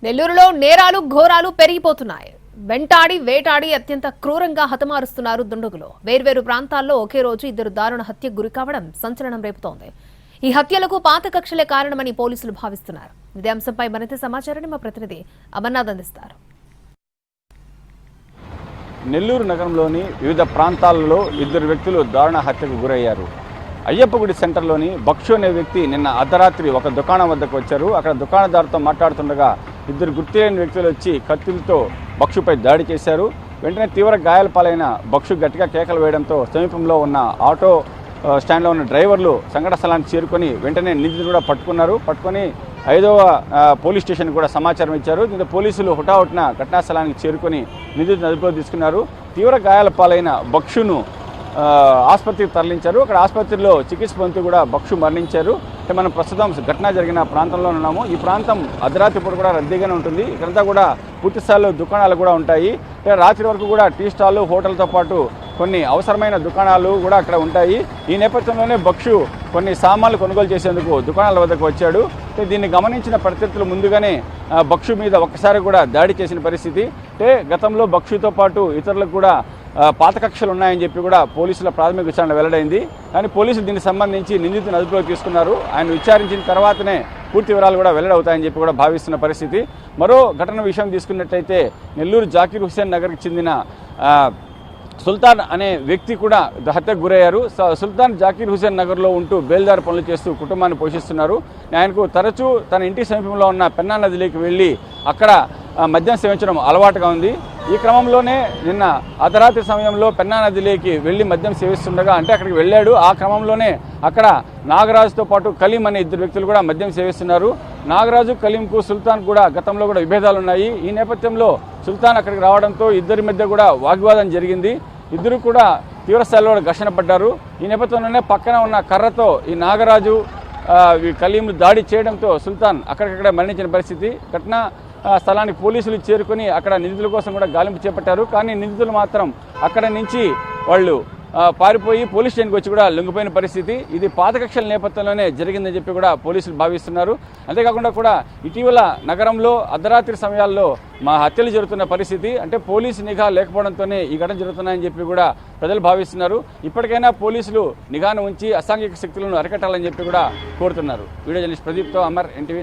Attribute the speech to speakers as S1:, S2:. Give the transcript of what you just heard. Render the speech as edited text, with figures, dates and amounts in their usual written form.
S1: నెల్లూరులో నేరాలు ఘోరాలు పెరిగిపోతున్నాయి. వెంటాడి వేటాడి అత్యంత క్రూరంగా హతమారుస్తున్నారు దుండగులు. వేర్వేరు ప్రాంతాల్లో ఒకే రోజు ఇద్దరు దారుణ హత్యకు గురి కావడం సంచలనం రేపుతోంది. ఈ హత్యలకు పాత కక్షలే కారణమని పోలీసులు భావిస్తున్నారు. ఇదే అంశంపై మరింత సమాచారాన్ని మా ప్రతినిధి అమర్నాథ్ అందిస్తారు.
S2: నెల్లూరు నగరంలోని వివిధ ప్రాంతాలలో ఇద్దరు వ్యక్తులు దారుణ హత్యకు గురయ్యారు. అయ్యప్పగుడి సెంటర్లోని బక్షు అనే వ్యక్తి నిన్న అర్ధరాత్రి ఒక దుకాణం వద్దకు వచ్చారు. అక్కడ దుకాణదారుతో మాట్లాడుతుండగా ఇద్దరు గుర్తులేని వ్యక్తులు వచ్చి కత్తులతో బక్షుపై దాడి చేశారు. వెంటనే తీవ్ర గాయాల పాలైన బక్షు గట్టిగా కేకలు వేయడంతో సమీపంలో ఉన్న ఆటో స్టాండ్లో ఉన్న డ్రైవర్లు సంఘటన స్థలానికి చేరుకొని వెంటనే నిందితులు కూడా పట్టుకొని 5వ పోలీస్ స్టేషన్ కూడా సమాచారం ఇచ్చారు. దీంతో పోలీసులు హుటాహుటిన ఘటనా స్థలానికి చేరుకొని నిందితులను అదుపులో తీసుకున్నారు. తీవ్ర గాయాల పాలైన బక్షును ఆసుపత్రికి తరలించారు. అక్కడ ఆసుపత్రిలో చికిత్స పొందుతూ కూడా బక్షు మరణించారు. అంటే మనం ప్రస్తుతం ఘటన జరిగిన ప్రాంతంలో ఉన్నాము. ఈ ప్రాంతం అర్ధరాత్రి పూట కూడా రద్దీగానే ఉంటుంది. ఇక్కడంతా కూడా పూర్తి స్థాయిలో దుకాణాలు కూడా ఉంటాయి. అంటే రాత్రి వరకు కూడా టీ స్టాళ్ళు, హోటల్తో పాటు కొన్ని అవసరమైన దుకాణాలు కూడా అక్కడ ఉంటాయి. ఈ నేపథ్యంలోనే బక్షు కొన్ని సామాన్లు కొనుగోలు చేసేందుకు దుకాణాల వద్దకు వచ్చాడు. దీన్ని గమనించిన ప్రత్యర్థులు ముందుగానే బక్షు మీద ఒక్కసారి కూడా దాడి చేసిన పరిస్థితి. అంటే గతంలో బక్షుతో పాటు ఇతరులకు కూడా పాత కక్షలు ఉన్నాయని చెప్పి కూడా పోలీసుల ప్రాథమిక విచారణ వెల్లడైంది. కానీ పోలీసులు దీనికి సంబంధించి నిందితులను అదుపులోకి తీసుకున్నారు. ఆయన విచారించిన తర్వాతనే పూర్తి వివరాలు కూడా వెల్లడవుతాయని చెప్పి కూడా భావిస్తున్న పరిస్థితి. మరో ఘటన విషయం తీసుకున్నట్టయితే నెల్లూరు జాకీర్ హుస్సేన్ నగర్కి చెందిన సుల్తాన్ అనే వ్యక్తి కూడా హత్యకు గురయ్యారు. సుల్తాన్ జాకీర్ హుస్సేన్ నగర్లో ఉంటూ బేల్దారి పనులు చేస్తూ కుటుంబాన్ని పోషిస్తున్నారు. ఆయనకు తరచూ తన ఇంటి సమీపంలో ఉన్న పెన్నా నదిలోకి వెళ్ళి అక్కడ మద్యం సేవించడం అలవాటుగా ఉంది. ఈ క్రమంలోనే నిన్న అర్ధరాత్రి సమయంలో పెన్నా నదిలోకి వెళ్ళి మద్యం సేవిస్తుండగా అంటే అక్కడికి వెళ్ళాడు. ఆ క్రమంలోనే అక్కడ నాగరాజుతో పాటు కలీం అనే ఇద్దరు వ్యక్తులు కూడా మద్యం సేవిస్తున్నారు. నాగరాజు, కలీంకు, సుల్తాన్ కూడా గతంలో కూడా విభేదాలు ఉన్నాయి. ఈ నేపథ్యంలో సుల్తాన్ అక్కడికి రావడంతో ఇద్దరి మధ్య కూడా వాగ్వాదం జరిగింది. ఇద్దరు కూడా తీవ్రస్థాయిలో ఘర్షణ పడ్డారు. ఈ నేపథ్యంలోనే పక్కన ఉన్న కర్రతో ఈ నాగరాజు, కలీంలు దాడి చేయడంతో సుల్తాన్ అక్కడికక్కడ మరణించిన పరిస్థితి. ఘటన స్థలానికి పోలీసులు చేరుకొని అక్కడ నిందితుల కోసం కూడా గాలింపు చేపట్టారు. కానీ నిందితులు మాత్రం అక్కడ నుంచి వాళ్ళు పారిపోయి పోలీస్ స్టేషన్కి వచ్చి కూడా లొంగిపోయిన పరిస్థితి. ఇది పాత కక్షల నేపథ్యంలోనే జరిగిందని చెప్పి కూడా పోలీసులు భావిస్తున్నారు. అంతేకాకుండా కూడా ఇటీవల నగరంలో అర్ధరాత్రి సమయాల్లో హత్యలు జరుగుతున్న పరిస్థితి. అంటే పోలీసు నిఘా లేకపోవడంతోనే ఈ ఘటన జరుగుతున్నాయని చెప్పి కూడా ప్రజలు భావిస్తున్నారు. ఇప్పటికైనా పోలీసులు నిఘాను ఉంచి అసాంఘిక శక్తులను అరికట్టాలని చెప్పి కూడా కోరుతున్నారు. వీడియో జర్నలిస్ట్ ప్రదీప్తో అమర్, NTV.